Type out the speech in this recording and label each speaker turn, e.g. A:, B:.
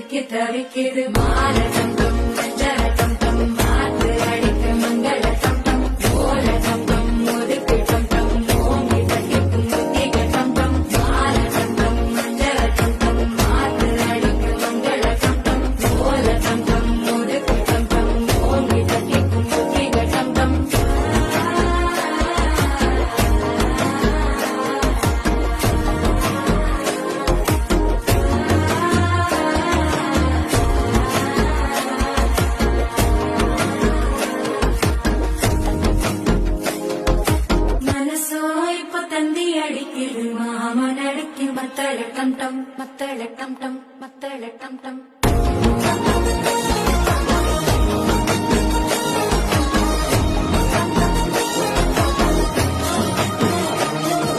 A: திக்கி தவிக்கிது மால சங்கம் மஞ்சள சங்கம் மாத்து அடிக்க மங்கள சங்கம் ஓல சங்கம் ஒதுக்கு சங்கம் ஓங்கி தட்டிக்கும் முத்திக சங்கம் மால சங்கம் மஞ்சள சங்கம் மாத்து அடிக்க மங்கள சங்கம் ஓல சங்கம் ஒதுக்கு சங்கம் ஓங்கி தட்டிக்கும் முத்திக சங்கம் தந்தி அடிக்குது மாமன் அடிக்கு மத்தள டம் டம் மத்தள டம் டம் மத்தள டம் டம்